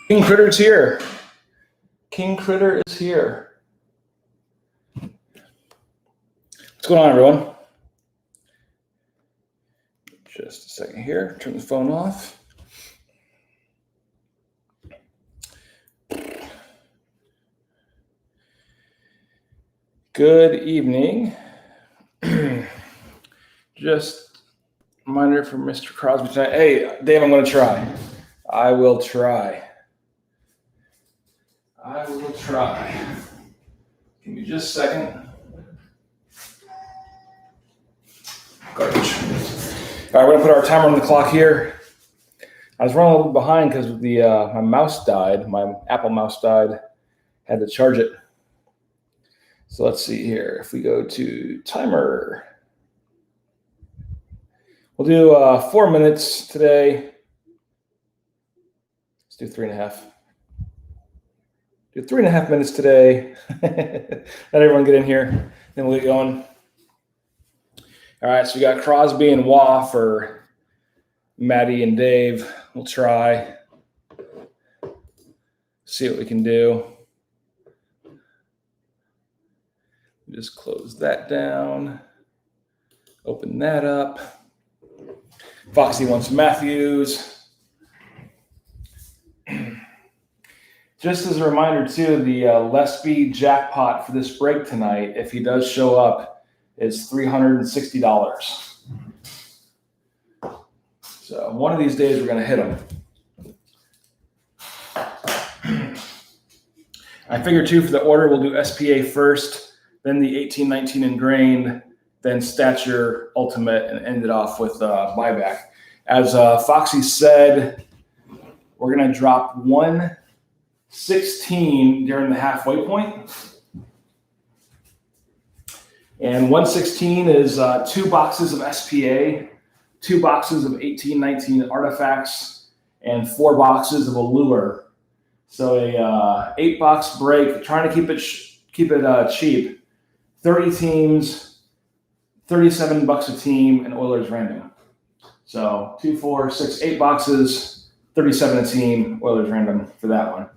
King Critter's here. King Critter is here. What's going on, everyone? Just a second here. Turn the phone off. Good evening. Just a reminder for Mr. Crosby tonight. Hey, Dave, I'm going to try. I will try. Give me just a second. Garbage. All right, we're going to put our timer on the clock here. I was running a little behind because my mouse died. My Apple mouse died. Had to charge it. So let's see here. If we go to timer, we'll do 4 minutes today. Let's do 3.5. Do 3.5 minutes today. Let everyone get in here. Then we'll get going. All right, so we got Crosby and Wah for Maddie and Dave. We'll try. See what we can do. Just close that down. Open that up. Foxy wants Matthews. Just as a reminder, too, the Lesby jackpot for this break tonight, if he does show up, is $360. So one of these days we're going to hit him. I figure, too, for the order, we'll do SPA first, then the 1819 Engrained, then Stature Ultimate, and end it off with Buyback. As Foxy said, we're going to drop 116 during the halfway point. And 116 is 2 boxes of SPA, 2 boxes of 1819 artifacts, and 4 boxes of Allure. So a 8-box break, trying to keep it cheap. 30 teams, $37 a team, and Oilers random. So 2, 4, 6, 8 boxes, 37 a team, Oilers random for that one.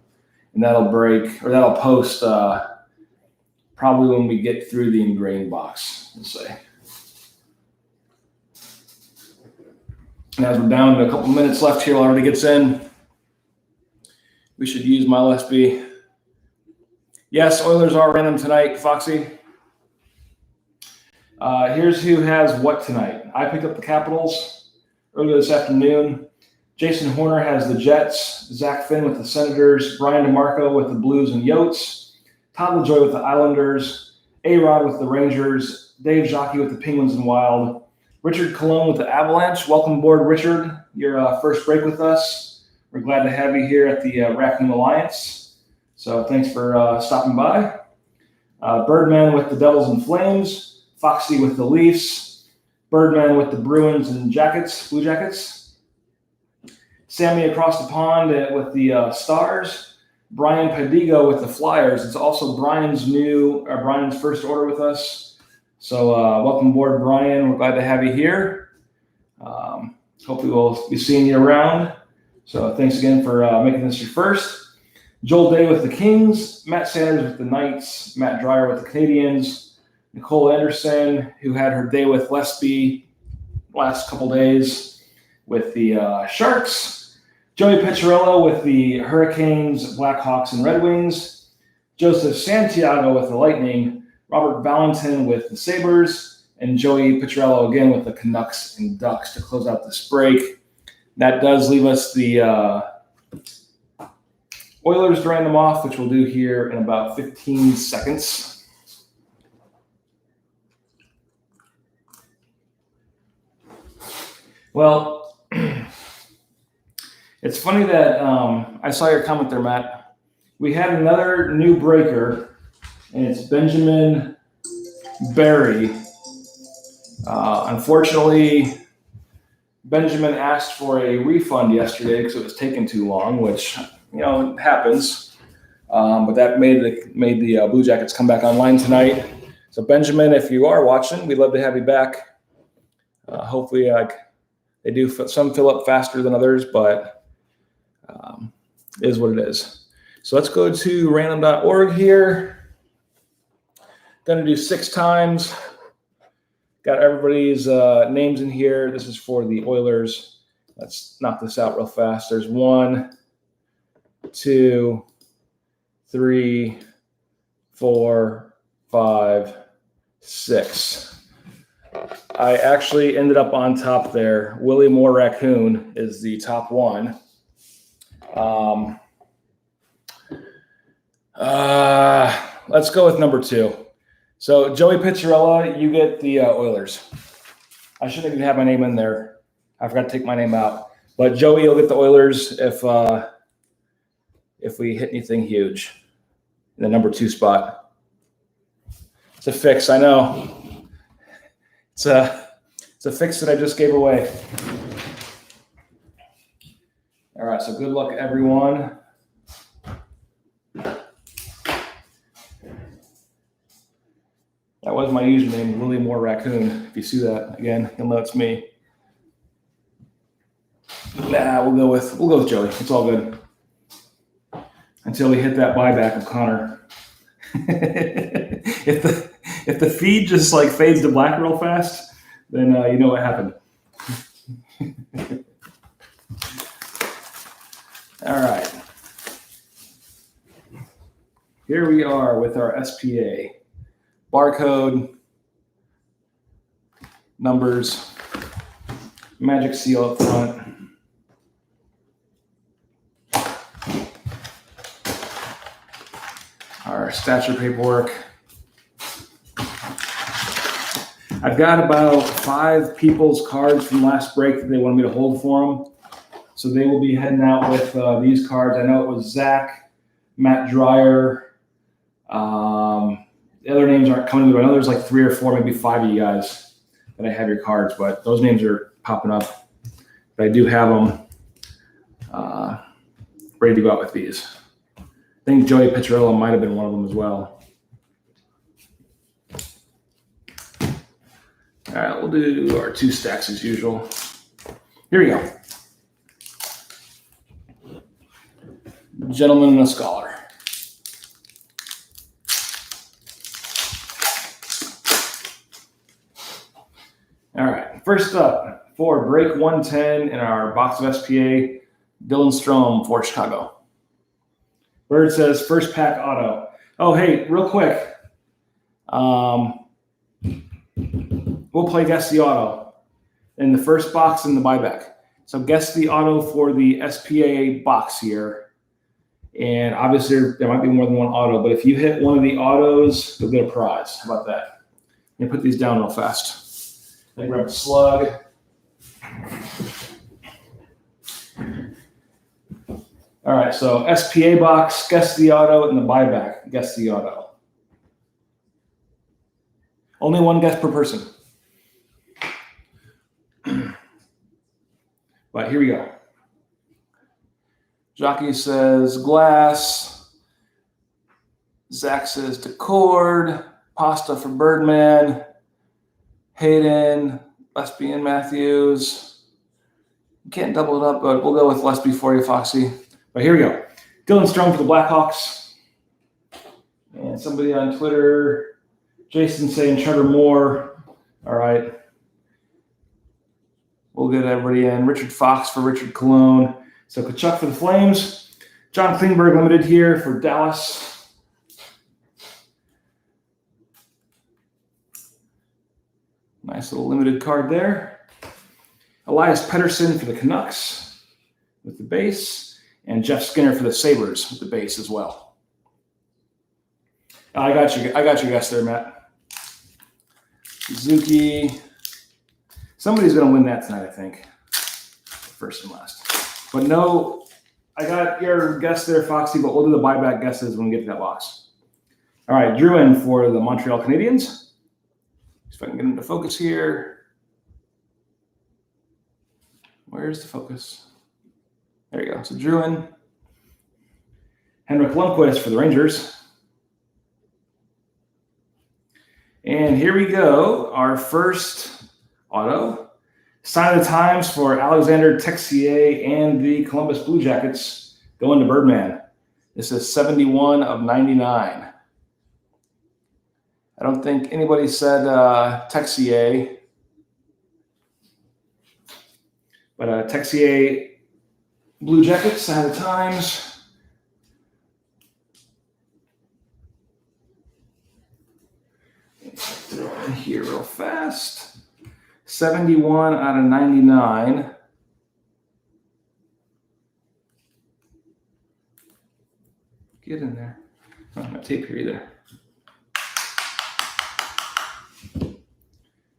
And that'll post probably when we get through the Engrained box, let's say. And as we're down to a couple minutes left here, while everybody gets in, we should use my Lesby. Yes, Oilers are random tonight, Foxy. Here's who has what tonight. I picked up the Capitals earlier this afternoon. Jason Horner has the Jets. Zach Finn with the Senators. Brian DeMarco with the Blues and Yotes. Todd LaJoy with the Islanders. A-Rod with the Rangers. Dave Jockey with the Penguins and Wild. Richard Colon with the Avalanche. Welcome aboard, Richard. Your first break with us. We're glad to have you here at the Raccoon Alliance. So thanks for stopping by. Birdman with the Devils and Flames. Foxy with the Leafs. Birdman with the Bruins and Blue Jackets. Sammy across the pond with the Stars. Brian Padigo with the Flyers. It's also Brian's first order with us. So welcome aboard, Brian. We're glad to have you here. Hopefully we'll be seeing you around. So thanks again for making this your first. Joel Day with the Kings. Matt Sanders with the Knights. Matt Dreyer with the Canadiens. Nicole Anderson, who had her day with Lesby last couple days with the Sharks. Joey Picciarello with the Hurricanes, Blackhawks, and Red Wings. Joseph Santiago with the Lightning. Robert Valentin with the Sabres. And Joey Picciarello again with the Canucks and Ducks to close out this break. That does leave us the Oilers to random off, which we'll do here in about 15 seconds. Well, it's funny that I saw your comment there, Matt. We had another new breaker, and it's Benjamin Barry. Unfortunately, Benjamin asked for a refund yesterday because it was taking too long, which it happens. But that made the Blue Jackets come back online tonight. So Benjamin, if you are watching, we'd love to have you back. Hopefully, they do some fill up faster than others, but is what it is. So let's go to random.org here. Going to do 6 times. Got everybody's names in here. This is for the Oilers. Let's knock this out real fast. There's 1, 2, 3, 4, 5, 6. I actually ended up on top there. Willie Moore Raccoon is the top one. Let's go with number 2. So Joey Pizzarella, you get the Oilers. I shouldn't even have my name in there. I forgot to take my name out. But Joey, you'll get the Oilers if we hit anything huge in the number 2 spot. It's a fix, I know. It's a fix that I just gave away. All right, so good luck, everyone. That was my username, Willie Moore Raccoon. If you see that again, you'll know it's me. Nah, we'll go with Joey. It's all good. Until we hit that buyback of Connor. if the feed just like fades to black real fast, then you know what happened. All right. Here we are with our SPA. Barcode, numbers, magic seal up front. Our stature paperwork. I've got about 5 people's cards from last break that they wanted me to hold for them. So they will be heading out with these cards. I know it was Zach, Matt Dreyer. The other names aren't coming, but I know there's like 3 or 4, maybe 5 of you guys that I have your cards, but those names are popping up. But I do have them ready to go out with these. I think Joey Pizzarella might have been one of them as well. All right, we'll do our 2 stacks as usual. Here we go. Gentleman and a scholar. All right, first up for break 110 in our box of SPA, Dylan Strome for Chicago. Bird says first pack auto. Oh, hey, real quick. We'll play guess the auto in the first box in the buyback. So guess the auto for the SPA box here. And obviously there might be more than one auto, but if you hit one of the autos, you'll get a prize. How about that? Let me put these down real fast. I grab a slug. All right, so SPA box, guess the auto, and the buyback, guess the auto. Only one guess per person. But here we go. Jockey says glass. Zach says Decord. Pasta for Birdman. Hayden, Lesbian Matthews. You can't double it up, but we'll go with Lesby for you, Foxy. But here we go. Dylan Strome for the Blackhawks. And somebody on Twitter, Jason saying Trevor Moore. All right. We'll get everybody in. Richard Fox for Richard Cologne. So Kachuk for the Flames. John Klingberg limited here for Dallas. Nice little limited card there. Elias Pettersson for the Canucks with the base. And Jeff Skinner for the Sabres with the base as well. I got you guys there, Matt. Suzuki. Somebody's going to win that tonight, I think. First and last. But no, I got your guess there, Foxy, but we'll do the buyback guesses when we get to that box. All right, Drew in for the Montreal Canadiens. If I can get into focus here. Where's the focus? There you go. So Drew in. Henrik Lundqvist for the Rangers. And here we go. Our first auto. Sign of the times for Alexander Texier and the Columbus Blue Jackets. Going to Birdman. This is 71 of 99. I don't think anybody said Texier. But Texier Blue Jackets ahead of times. Throw it in here real fast. 71 out of 99. Get in there. I don't have my tape here either.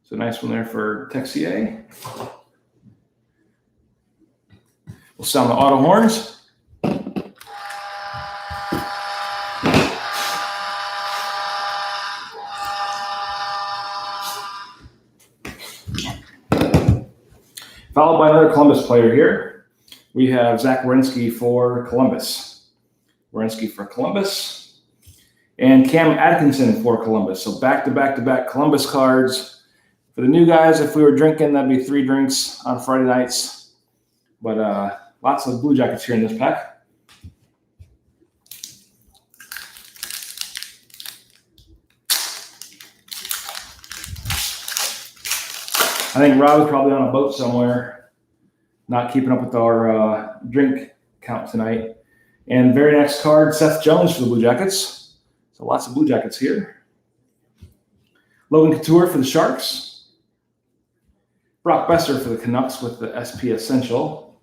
So nice one there for Texier. We'll sound the auto horns. Followed by another Columbus player here. We have Zach Werenski for Columbus. Werenski for Columbus. And Cam Atkinson for Columbus. So back-to-back-to-back Columbus cards. For the new guys, if we were drinking, that'd be 3 drinks on Friday nights. But lots of Blue Jackets here in this pack. I think Rob is probably on a boat somewhere, not keeping up with our drink count tonight. And very next card, Seth Jones for the Blue Jackets. So lots of Blue Jackets here. Logan Couture for the Sharks. Brock Besser for the Canucks with the SP Essential.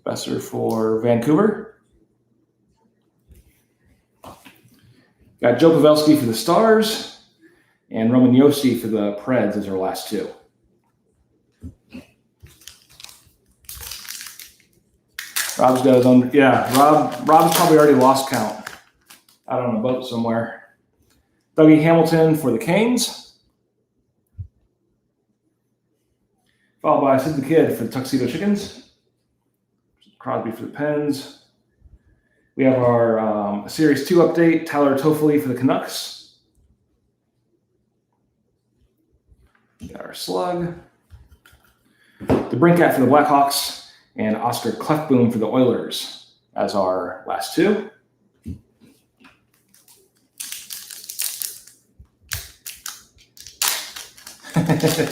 Besser for Vancouver. Got Joe Pavelski for the Stars. And Roman Josi for the Preds as our last 2. Rob's got his own. Yeah, Rob's probably already lost count out on a boat somewhere. Dougie Hamilton for the Canes. Followed by Sid the Kid for the Tuxedo Chickens. Crosby for the Pens. We have our Series 2 update, Tyler Toffoli for the Canucks. Got our Slug. The Brinkat for the Blackhawks. And Oscar Clefboom for the Oilers as our last 2.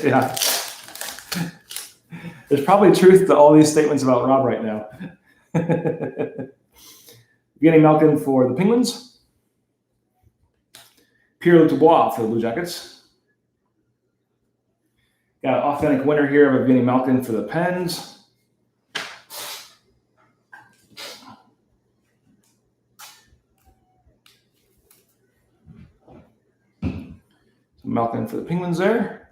Yeah. There's probably truth to all these statements about Rob right now. Evgeny Malkin for the Penguins. Pierre-Luc Dubois for the Blue Jackets. Got an authentic winner here of Evgeny Malkin for the Pens. Malkin for the Penguins there.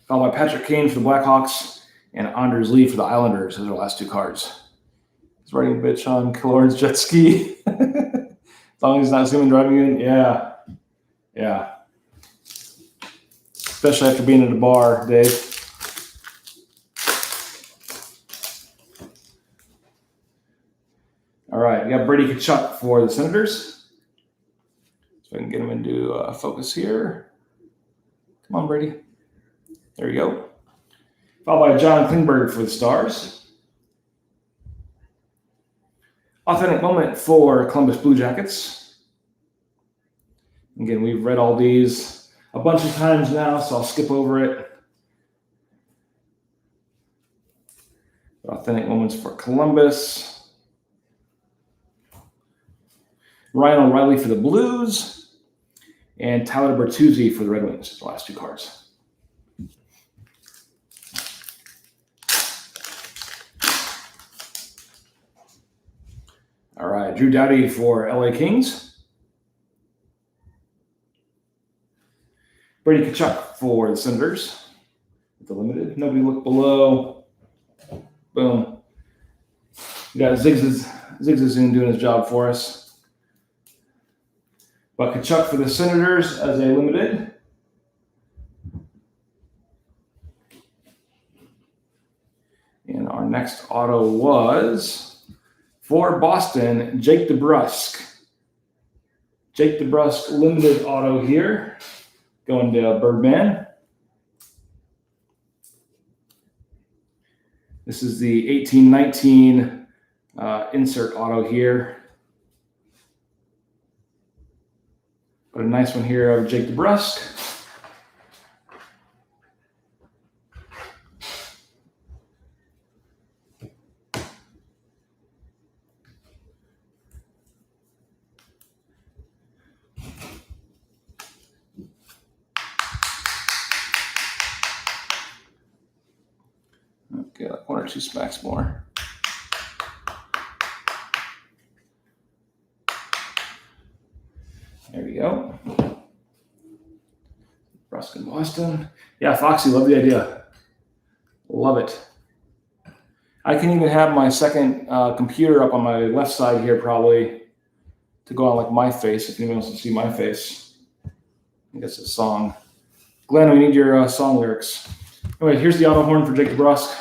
Followed by Patrick Kane for the Blackhawks and Anders Lee for the Islanders as our last 2 cards. He's riding a bitch on Killorn's jet ski. As long as he's not zooming driving in. Yeah. Yeah. Especially after being at a bar, Dave. All right. We got Brady Tkachuk for the Senators. So I can get him into focus here. Come on, Brady. There you go. Followed by John Klingberg for the Stars. Authentic moment for Columbus Blue Jackets. Again, we've read all these a bunch of times now, so I'll skip over it. Authentic moments for Columbus. Ryan O'Reilly for the Blues. And Tyler Bertuzzi for the Red Wings, the last 2 cards. All right, Drew Doughty for LA Kings. Brady Tkachuk for the Senators with the limited. Nobody look below. Boom. We got Zigzazzoon doing his job for us. But Tkachuk for the Senators as a limited. And our next auto was for Boston, Jake DeBrusk. Jake DeBrusk limited auto here. Going to Birdman. This is the 1819 insert auto here. But a nice one here of Jake DeBrusque. Okay, like 1 or 2 smacks more. There we go. Brusque in Boston. Yeah, Foxy, love the idea. Love it. I can even have my second computer up on my left side here probably to go on like my face if anyone wants to see my face. I guess it's a song. Glenn, we need your song lyrics. Anyway, here's the auto horn for Jake DeBrusque.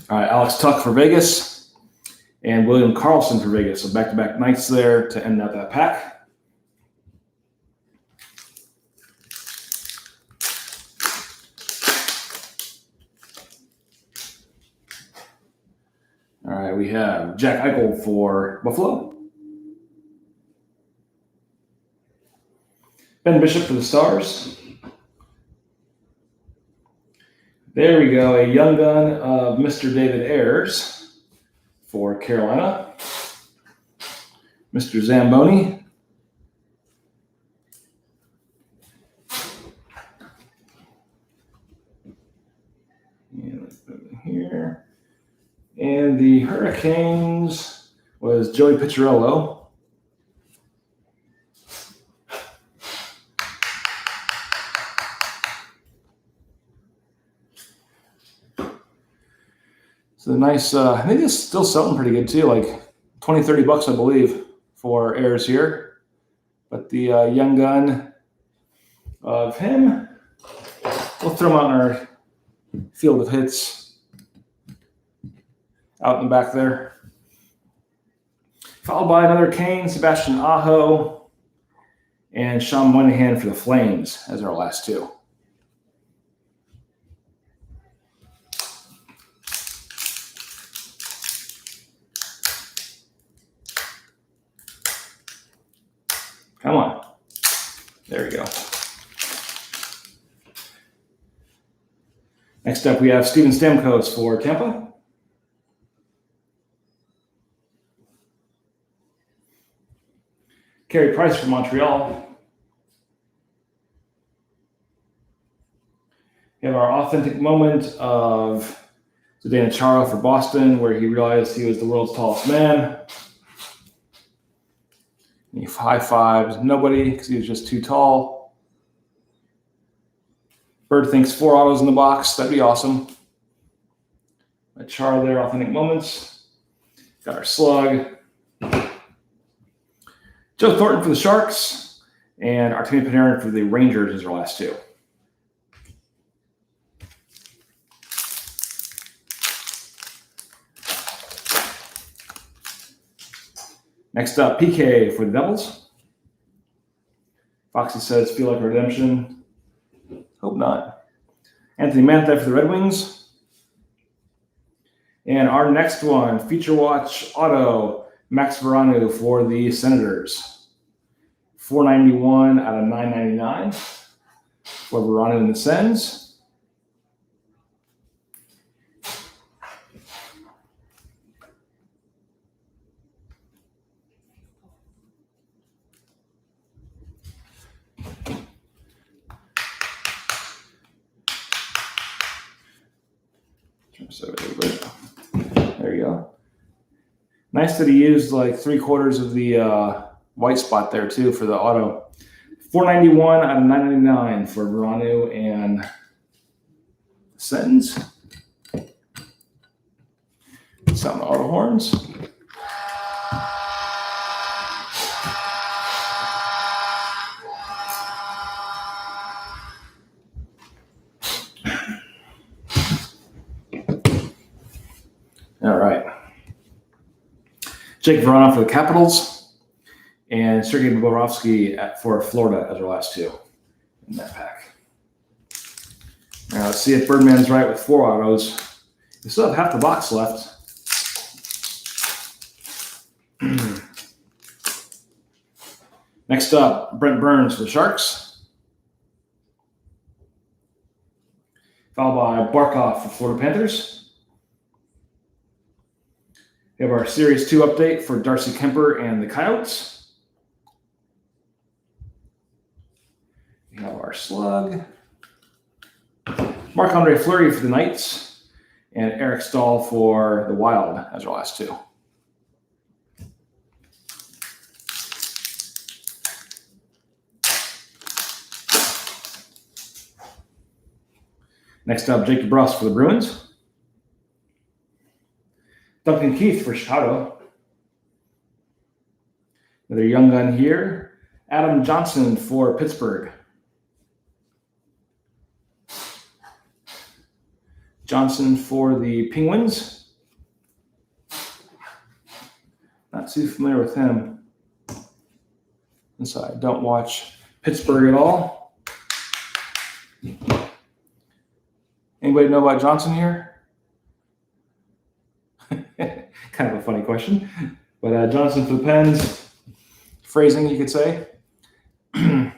All right, Alex Tuck for Vegas and William Carlson for Vegas. So back-to-back nights there to end out that pack. All right, we have Jack Eichel for Buffalo. Ben Bishop for the Stars. There we go, a young gun of Mr. David Ayers for Carolina. Mr. Zamboni. And let's put it in here. And the Hurricanes was Joey Picciarello. So nice, I think it's still selling pretty good too, like 20, 30 bucks, I believe, for Ayers here. But the young gun of him, we'll throw him out in our field of hits out in the back there. Followed by another Kane, Sebastian Aho, and Sean Moynihan for the Flames as our last two. Come on. There we go. Next up, we have Steven Stamkos for Tampa. Carey Price for Montreal. We have our authentic moment of Zdeno Chara for Boston, where he realized he was the world's tallest man. He high-fives nobody because he was just too tall. Bird thinks 4 autos in the box. That'd be awesome. A Char there, authentic moments. Got our slug. Joe Thornton for the Sharks. And Artemi Panarin for the Rangers is our last two. Next up, PK for the Devils. Foxy says, feel like redemption. Hope not. Anthony Mantha for the Red Wings. And our next one, Feature Watch Auto, Max Veranu for the Senators. $491 out of $999 for Veranu and the Sens. So there you go. Nice that he used like 3/4 of the white spot there too for the auto. $491 out of $999 for Veranu and Sens. Sound the auto horns. All right. Jake Verona for the Capitals, and Sergei Bobrovsky for Florida as our last two in that pack. Now let's see if Birdman's right with 4 autos. We still have half the box left. Next up, Brent Burns for the Sharks. Followed by Barkov for Florida Panthers. We have our Series 2 update for Darcy Kemper and the Coyotes. We have our Slug. Marc-Andre Fleury for the Knights. And Eric Stahl for the Wild as our last two. Next up, Jake DeBrusk for the Bruins. Duncan Keith for Chicago. Another young gun here. Adam Johnson for Pittsburgh. Johnson for the Penguins. Not too familiar with him. And so I don't watch Pittsburgh at all. Anybody know about Johnson here? Kind of a funny question. But Johnson for the Pens. Phrasing, you could say. Miko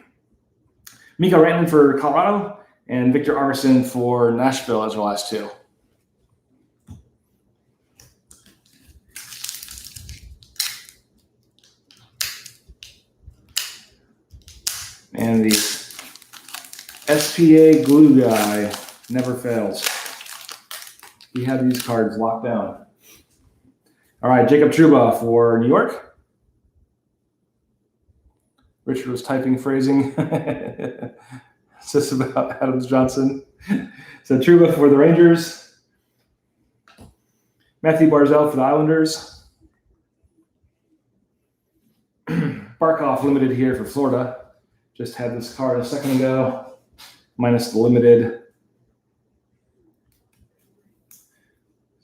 Rantanen for Colorado. And Victor Arvidsson for Nashville as our last two. And the SPA glue guy never fails. We have these cards locked down. All right, Jacob Trouba for New York. Richard was typing phrasing. It's just about Adams Johnson. So Trouba for the Rangers. Matthew Barzal for the Islanders. Barkov limited here for Florida. Just had this card a second ago, minus the limited.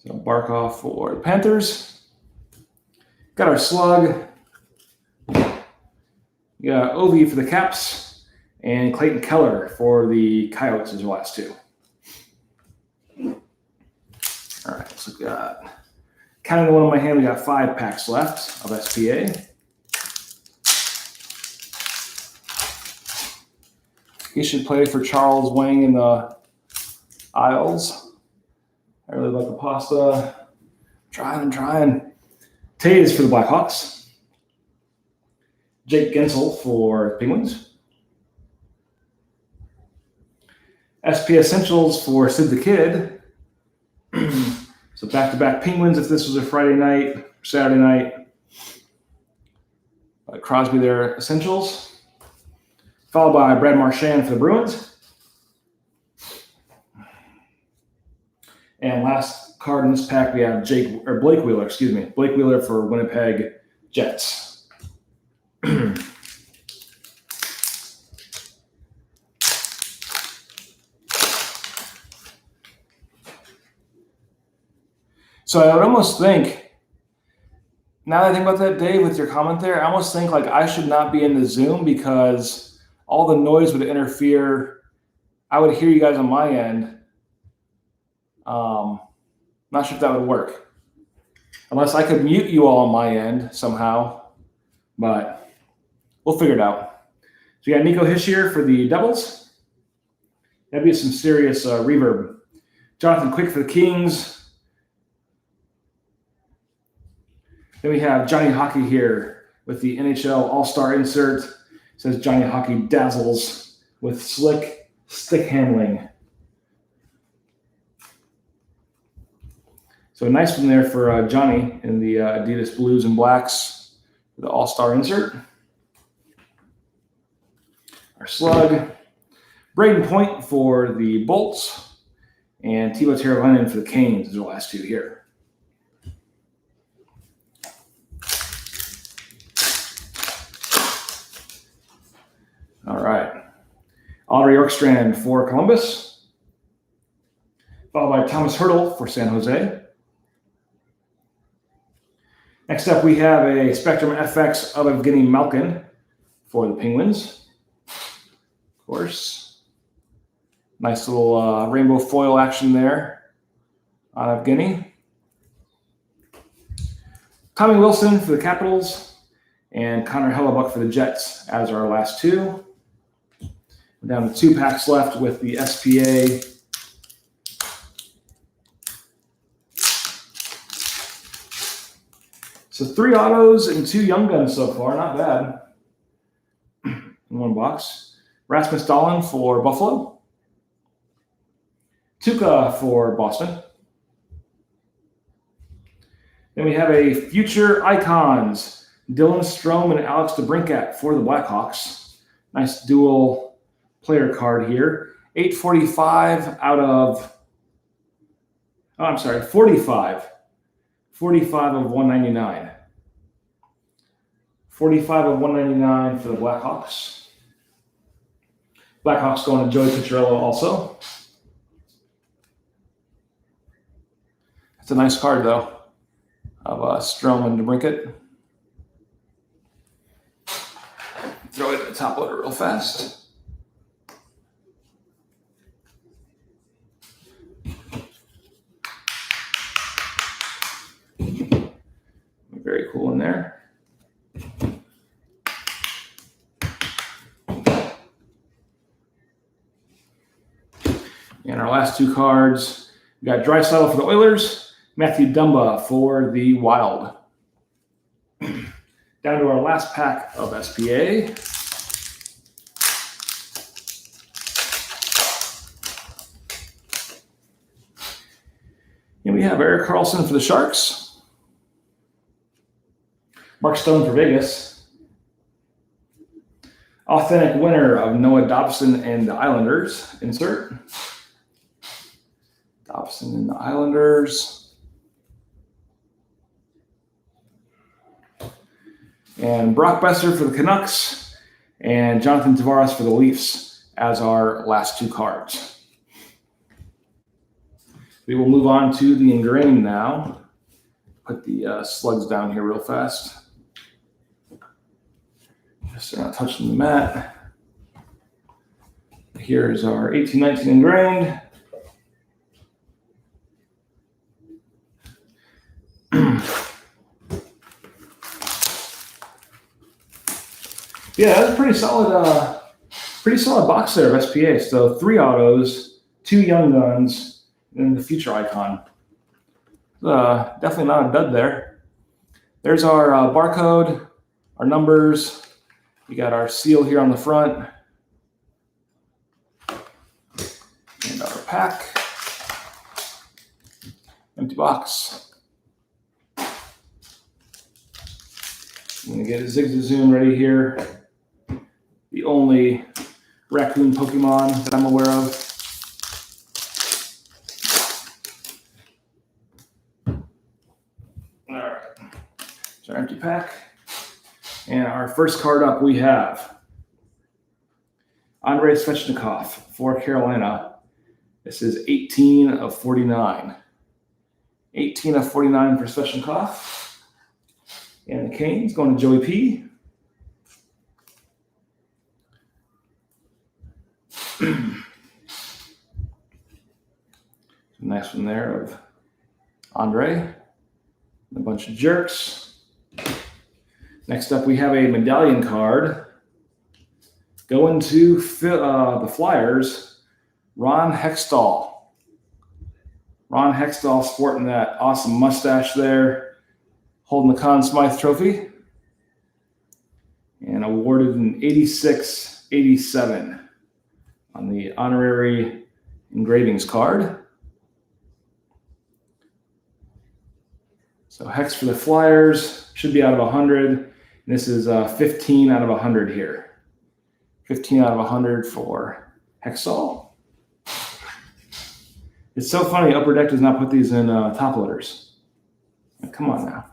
So Barkov for the Panthers. Got our Slug. We got Ovi for the Caps. And Clayton Keller for the Coyotes as the last two. All right, so we got, counting the one in my hand, we got 5 packs left of SPA. He should play for Charles Wang in the Isles. I really like the pasta. Trying. Tays for the Blackhawks. Jake Gensel for the Penguins. SP Essentials for Sid the Kid. So back-to-back Penguins if this was a Friday night, Saturday night. Crosby their Essentials. Followed by Brad Marchand for the Bruins. And last card in this pack, we have Blake Wheeler for Winnipeg Jets. So I would almost think, now that I think about that, Dave, with your comment there, I almost think like I should not be in the Zoom because all the noise would interfere. I would hear you guys on my end. Not sure if that would work. Unless I could mute you all on my end somehow. But we'll figure it out. So you got Nico Hischier for the Devils. That'd be some serious reverb. Jonathan Quick for the Kings. Then we have Johnny Hockey here with the NHL All-Star insert. It says Johnny Hockey dazzles with slick stick handling. So a nice one there for Johnny in the Adidas Blues and Blacks for the All-Star insert. Our Slug. Braden Point for the Bolts. And Teuvo Teravainen for the Canes is the last two here. All right. Audrey Orkstrand for Columbus. Followed by Thomas Hertl for San Jose. Next up, we have a Spectrum FX of Evgeny Malkin for the Penguins. Of course. Nice little rainbow foil action there on Evgeny. Tommy Wilson for the Capitals and Connor Hellebuck for the Jets as our last two. We're down to 2 packs left with the SPA. So 3 autos and 2 young guns so far, not bad. In 1 box. Rasmus Dahlin for Buffalo. Tuukka for Boston. Then we have a Future Icons, Dylan Strome and Alex DeBrincat for the Blackhawks. Nice dual player card here. 845 out of, 45. 45 of 199. 45 of 199 for the Blackhawks. Blackhawks going to Joey Picciarello also. That's a nice card, though, of Strome and DeBrincat. Throw it in the top loader real fast. Very cool in there. And our last 2 cards, we got Draisaitl for the Oilers, Matthew Dumba for the Wild. Down to our last pack of SPA. And we have Erik Karlsson for the Sharks. Mark Stone for Vegas. Authentic winner of Noah Dobson and the Islanders. Insert. Dobson and the Islanders. And Brock Besser for the Canucks. And Jonathan Tavares for the Leafs as our last 2 cards. We will move on to the Engrained now. Put the slugs down here real fast. Just so they're not touching the mat. Here's our 1819 Engrained. Yeah, that's a pretty solid box there of SPA. So 3 autos, 2 young guns, and the Future Icon. Definitely not a dud there. There's our barcode, our numbers. We got our seal here on the front. And our pack. Empty box. I'm going to get a Zigzagoon ready here. The only Raccoon Pokemon that I'm aware of. All right. It's our empty pack. And our first card up we have Andrei Svechnikov for Carolina. This is 18 of 49. 18 of 49 for Svechnikov. And the Canes going to Joey P. Nice one there of Andre. A bunch of jerks. Next up, we have a medallion card. Going to the Flyers, Ron Hextall. Ron Hextall sporting that awesome mustache there, holding the Conn Smythe Trophy. And awarded an 86-87 on the honorary engravings card. So Hex for the Flyers should be out of 100. And this is 15 out of 100 here. 15 out of 100 for Hexall. It's so funny, Upper Deck does not put these in top loaders. Like, come on now.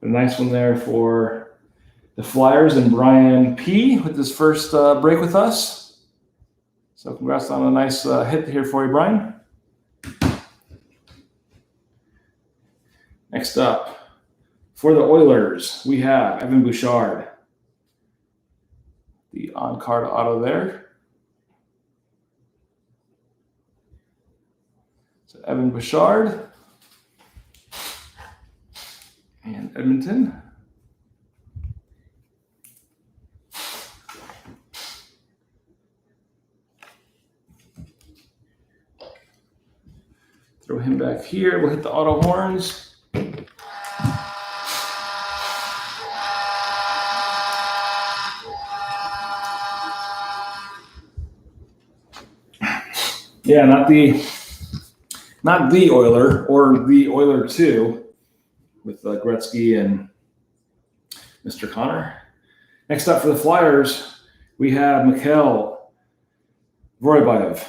A nice one there for the Flyers and Brian P. with his first break with us. So congrats on a nice hit here for you, Brian. Next up, for the Oilers, we have Evan Bouchard. The on-card auto there. So Evan Bouchard and Edmonton. Throw him back here. We'll hit the auto horns. Yeah, not the Oiler or the Oiler 2 with Gretzky and Mr. Connor. Next up for the Flyers, we have Mikhail Vorobyev.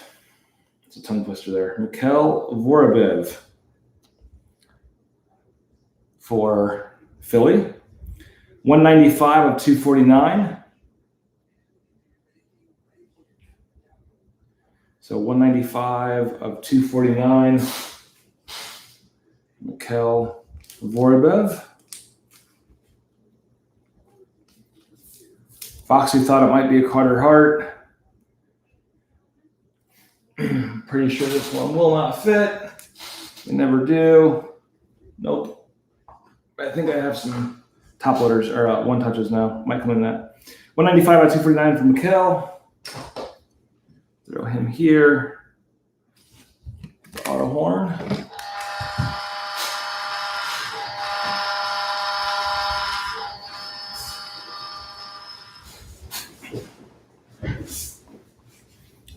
It's a tongue twister there. Mikhail Vorobyev for Philly. 195 of 249. So 195 of 249. Mikhail Vorobyev. Foxy thought it might be a Carter Hart. Pretty sure this one will not fit. They never do. Nope. I think I have some top loaders or one touches now. Might come in that. 195 out of 249 from Mikhail. Throw him here. The auto horn.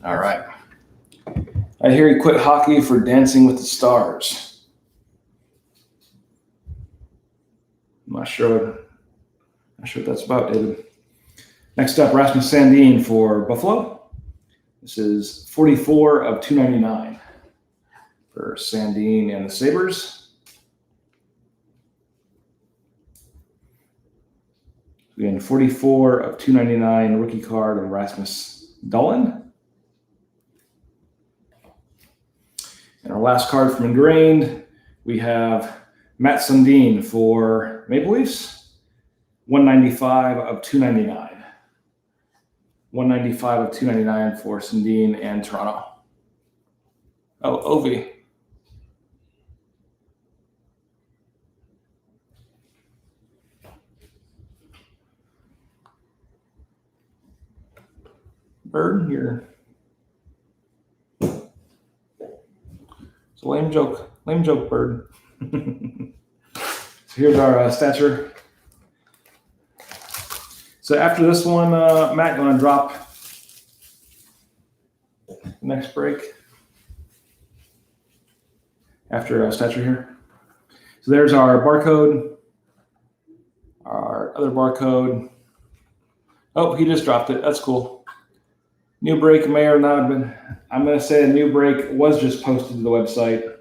All right. I hear he quit hockey for Dancing with the Stars. I'm not sure what that's about, David. Next up, Rasmus Sandin for Buffalo. This is 44 of 299 for Sandin and the Sabres. Again, 44 of 299 rookie card of Rasmus Dahlin. And our last card from Engrained, we have Matt Sundin for Maple Leafs. 195 of 299. 195 of 299 for Sundin and Toronto. Oh, Ovi. Bird here. It's a lame joke. Lame joke, Bird. So here's our Stature. So after this one, Matt, you want to drop the next break? After Stature here. So there's our barcode. Our other barcode. Oh, he just dropped it. That's cool. New break may or not have been. I'm going to say a new break was just posted to the website.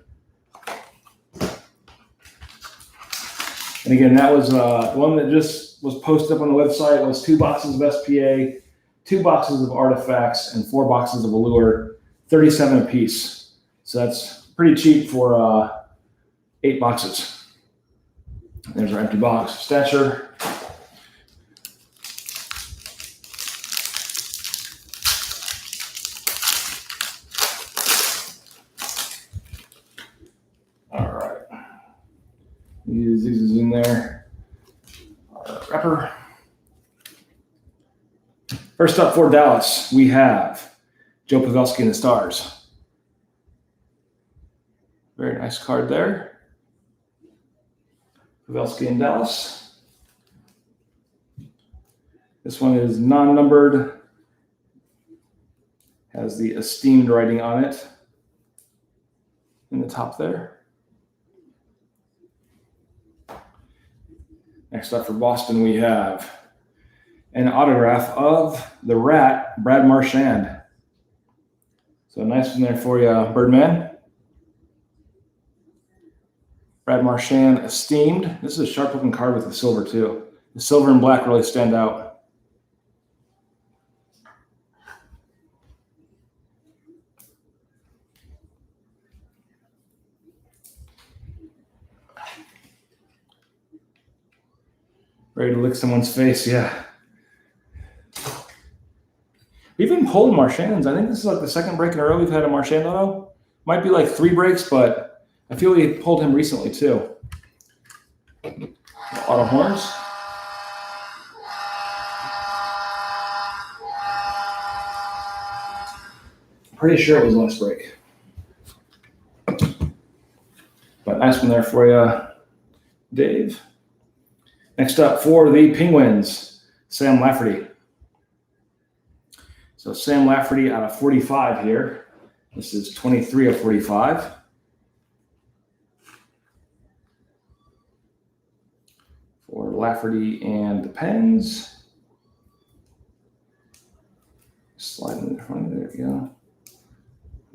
And again, that was one that just was posted up on the website. It was 2 boxes of SPA, 2 boxes of artifacts, and 4 boxes of Allure, 37 apiece. So that's pretty cheap for 8 boxes. There's our empty box. Stature. These is in there. Our wrapper. First up for Dallas, we have Joe Pavelski and the Stars. Very nice card there. Pavelski in Dallas. This one is non-numbered. Has the esteemed writing on it in the top there. Next up for Boston, we have an autograph of the Rat, Brad Marchand. So nice one there for you, Birdman. Brad Marchand, esteemed. This is a sharp-looking card with the silver, too. The silver and black really stand out. Ready to lick someone's face, yeah. We've been pulling Marchands. I think this is like the second break in a row we've had a Marchand auto. Might be like 3 breaks, but I feel we pulled him recently too. Auto horns. Pretty sure it was last break. But nice one there for you, Dave. Next up for the Penguins, Sam Lafferty. So Sam Lafferty out of 45 here. This is 23 of 45. For Lafferty and the Pens. Slide in front, there we go.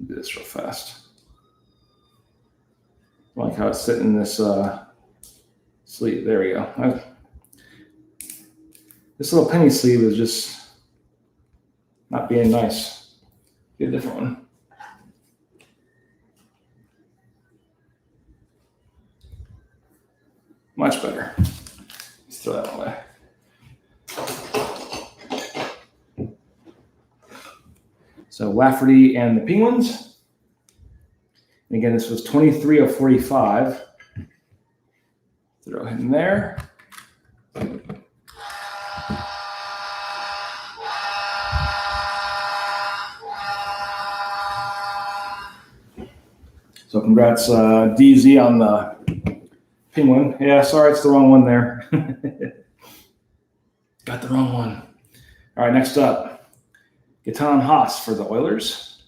Do this real fast. I like how it's sitting in this sleeve. There we go. This little penny sleeve is just not being nice. Get a different one. Much better. Let's throw that away. So Lafferty and the Penguins. And again, this was 23 of 45. Throw him there. So congrats, DZ, on the Penguin. Yeah, sorry, it's the wrong one there. Got the wrong one. All right, next up, Gaetan Haas for the Oilers.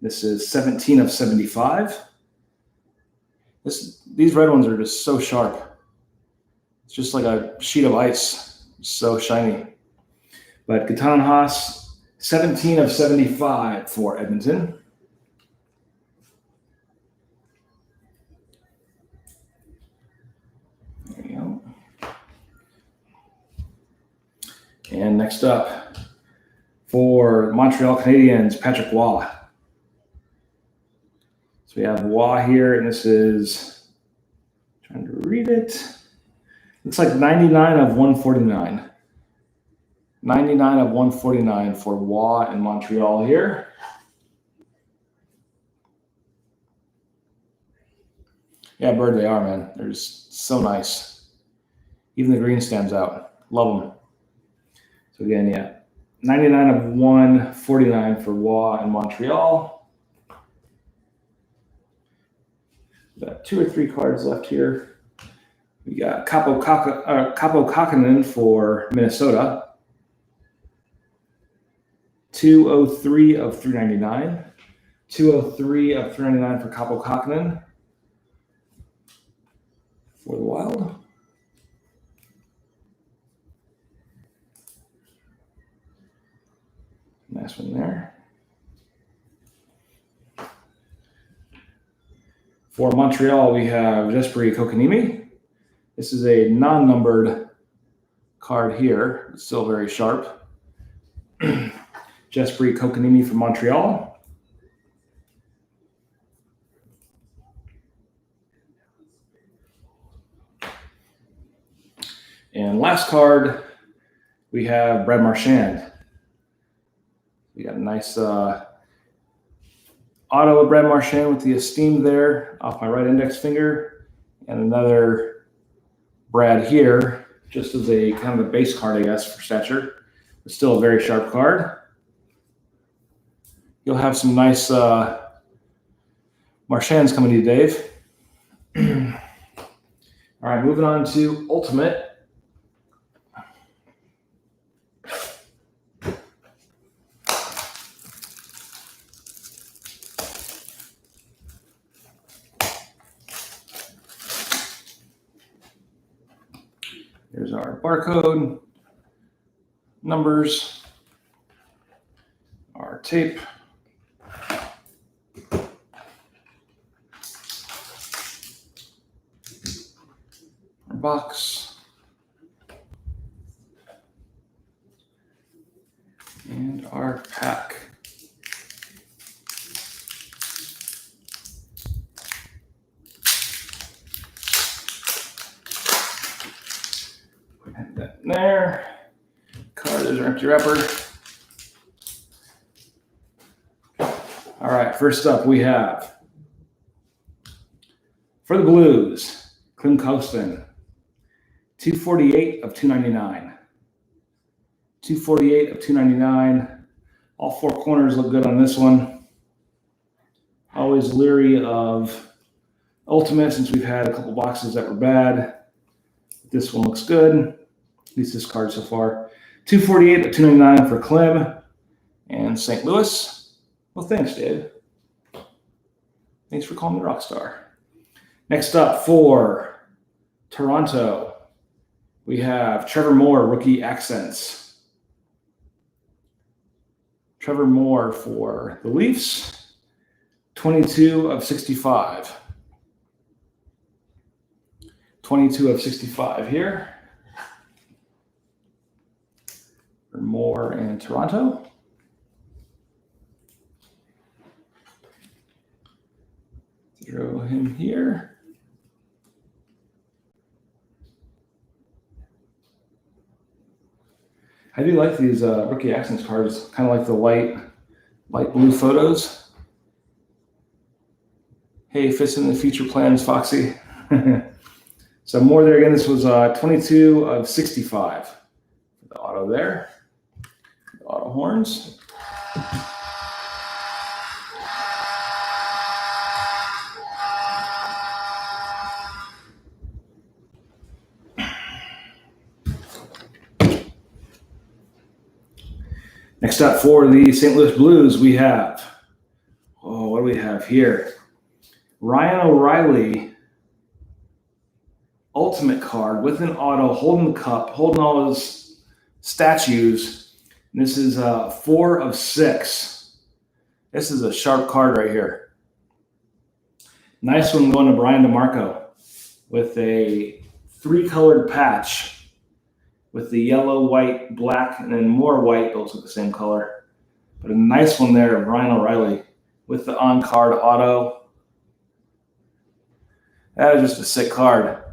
This is 17 of 75. These red ones are just so sharp. It's just like a sheet of ice. So shiny. But Gaetan Haas, 17 of 75 for Edmonton. And next up, for Montreal Canadiens, Patrick Waugh. So we have Waugh here, and this is, trying to read it. Looks like 99 of 149. 99 of 149 for Waugh in Montreal here. Yeah, Bird, they are, man. They're just so nice. Even the green stands out. Love them. So again, yeah, 99 of 149 for Waugh in Montreal. Got 2 or 3 cards left here. We got Capo Kakkonen for Minnesota. 203 of 399. 203 of 399 for Capo Kakkonen for the Wild. Nice one there. For Montreal, we have Jesperi Kotkaniemi. This is a non-numbered card here. It's still very sharp. Jesperi Kotkaniemi from Montreal. And last card, we have Brad Marchand. We got a nice auto of Brad Marchand with the esteemed there off my right index finger, and another Brad here, just as a kind of a base card, I guess, for Stature. But still a very sharp card. You'll have some nice Marchands coming to you, Dave. All right, moving on to Ultimate. Here's our barcode, numbers, our tape, our box, and our pack. And that there. Card, there's our empty wrapper. All right, first up we have, for the Blues, Klim Kostin, 248 of 299. 248 of 299. All four corners look good on this one. Always leery of Ultimate since we've had a couple boxes that were bad. This one looks good, at least this card so far. 248 of 299 for Klim and St. Louis. Well, thanks, Dave. Thanks for calling me Rockstar. Next up for Toronto, we have Trevor Moore, rookie accents. Trevor Moore for the Leafs, 22 of 65. 22 of 65 here for Moore and Toronto. Throw him here. I do like these rookie accents cards, kind of like the light blue photos. Hey, fits in the future plans, Foxy. So more there again. This was 22 of 65. The auto there. The auto horns. Next up for the St. Louis Blues, we have, what do we have here? Ryan O'Reilly, Ultimate card with an auto, holding the cup, holding all his statues. And this is 4 of 6. This is a sharp card right here. Nice one going to Brian DeMarco with a 3-colored patch. With the yellow, white, black, and then more white, those are the same color. But a nice one there, Ryan O'Reilly, with the on-card auto. That is just a sick card.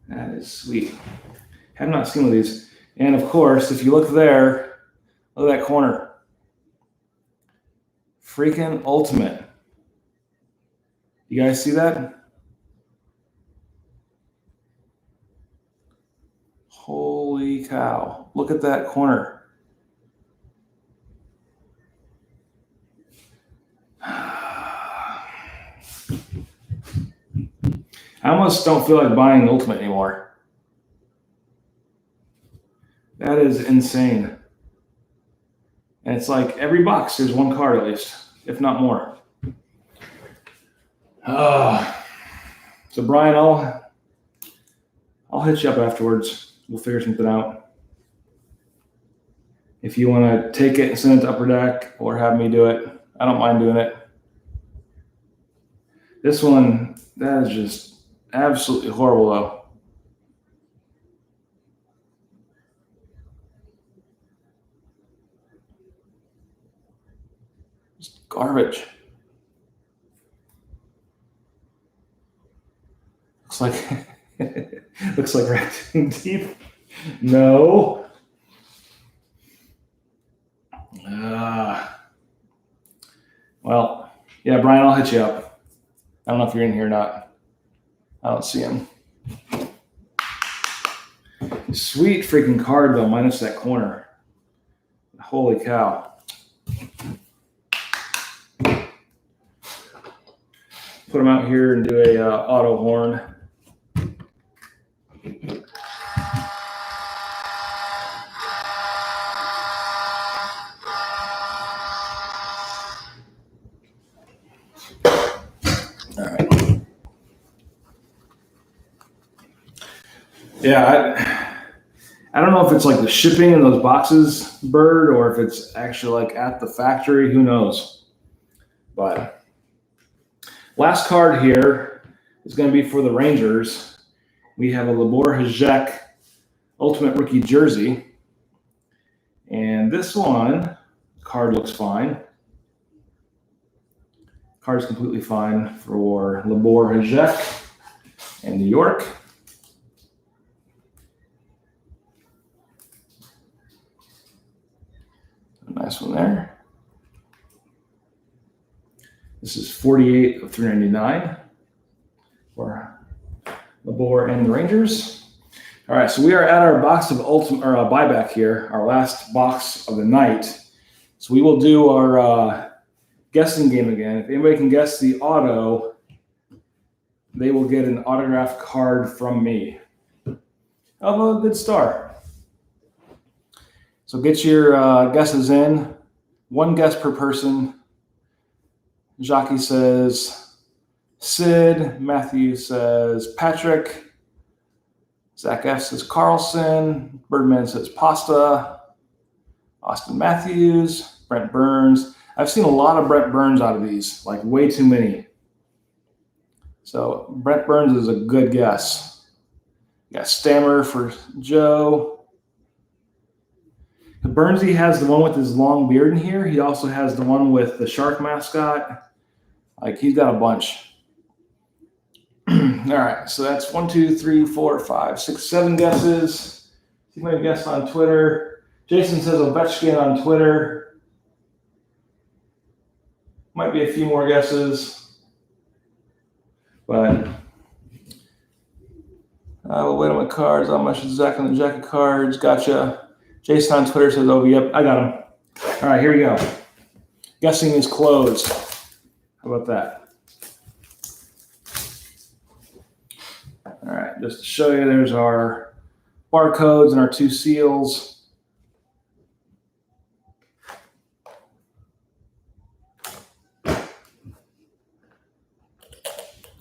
That is sweet. Have not seen one of these. And of course, if you look there, look at that corner. Freaking Ultimate. You guys see that? Holy cow. Look at that corner. I almost don't feel like buying Ultimate anymore. That is insane. And it's like every box, there's one card at least, if not more. So Brian, I'll hit you up afterwards. We'll figure something out. If you want to take it and send it to Upper Deck or have me do it, I don't mind doing it. This one, that is just absolutely horrible though. Just garbage. Looks like Raccoon deep. No. Well, yeah, Brian, I'll hit you up. I don't know if you're in here or not. I don't see him. Sweet freaking card though, minus that corner. Holy cow. Put him out here and do a auto horn. Yeah, I don't know if it's like the shipping in those boxes, Bird, or if it's actually like at the factory. Who knows? But last card here is going to be for the Rangers. We have a Libor Hajek Ultimate Rookie Jersey. And this one, card looks fine. Card's completely fine for Labor Hajek and New York. Nice one there. This is 48 of 399 for Labor and the Rangers. All right, so we are at our box of buyback here, our last box of the night. So we will do our guessing game again. If anybody can guess the auto, they will get an autographed card from me. Oh, a good start. So get your guesses in. One guess per person. Jockey says Sid. Matthew says Patrick. Zach F says Carlson. Birdman says Pasta. Austin Matthews. Brent Burns. I've seen a lot of Brent Burns out of these, like way too many. So Brent Burns is a good guess. You got Stammer for Joe. Burnsy has the one with his long beard in here. He also has the one with the shark mascot. Like, he's got a bunch. All right, so that's 1, 2, 3, 4, 5, 6, 7 guesses. See my guess on Twitter. Jason says Ovechkin on Twitter. Might be a few more guesses. But we'll wait on my cards. How much is Zach on the jacket cards? Gotcha. Jason on Twitter says, oh, yep, I got him. All right, here we go. Guessing is closed. How about that? All right, just to show you, there's our barcodes and our 2 seals.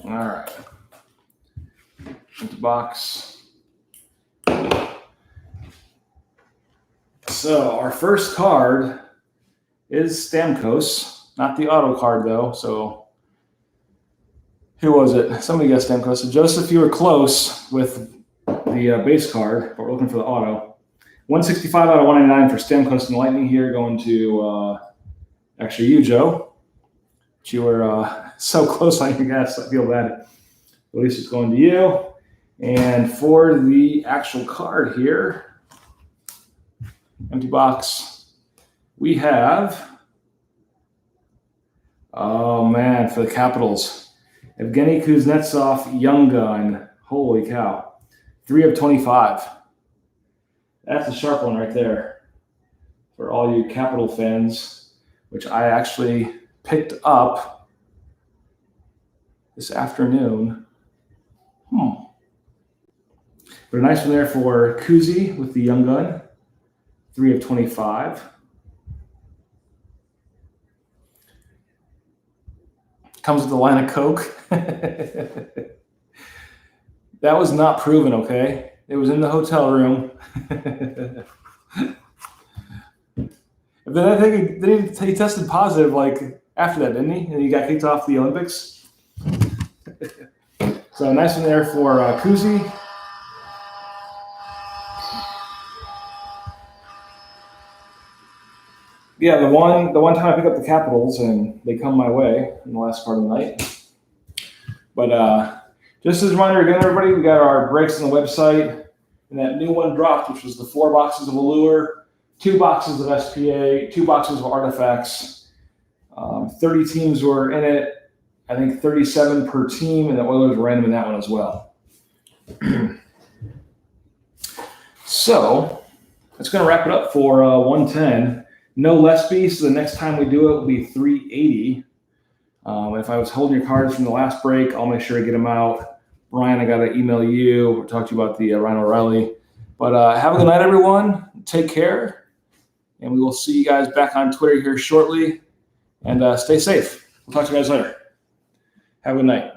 All right. Empty box. So our first card is Stamkos, not the auto card though. So who was it? Somebody guessed Stamkos. So Joseph, you were close with the base card, but we're looking for the auto. 165 out of 199 for Stamkos and Lightning here, going to actually you, Joe. But you were so close on your guess. I feel bad. At least it's going to you. And for the actual card here, empty box, we have, oh man, for the Capitals, Evgeny Kuznetsov, Young Gun. Holy cow. 3 of 25. That's a sharp one right there for all you Capital fans, which I actually picked up this afternoon. But a nice one there for Kuzi with the Young Gun. 3 of 25. Comes with a line of Coke. That was not proven, okay? It was in the hotel room. But then I think he tested positive like after that, didn't he? And he got kicked off the Olympics. So nice one there for Kuzi. Yeah, the one time I pick up the Capitals and they come my way in the last part of the night. But just as a reminder again, everybody, we got our breaks on the website, and that new one dropped, which was the 4 boxes of Allure, 2 boxes of SPA, 2 boxes of Artifacts. 30 teams were in it. I think 37 per team, and the Oilers were random in that one as well. So that's going to wrap it up for 110. No Lesby, so the next time we do it will be 380. If I was holding your cards from the last break, I'll make sure to get them out. Brian, I got to email you or talk to you about the Ryan O'Reilly. But have a good night, everyone. Take care. And we will see you guys back on Twitter here shortly. And stay safe. We'll talk to you guys later. Have a good night.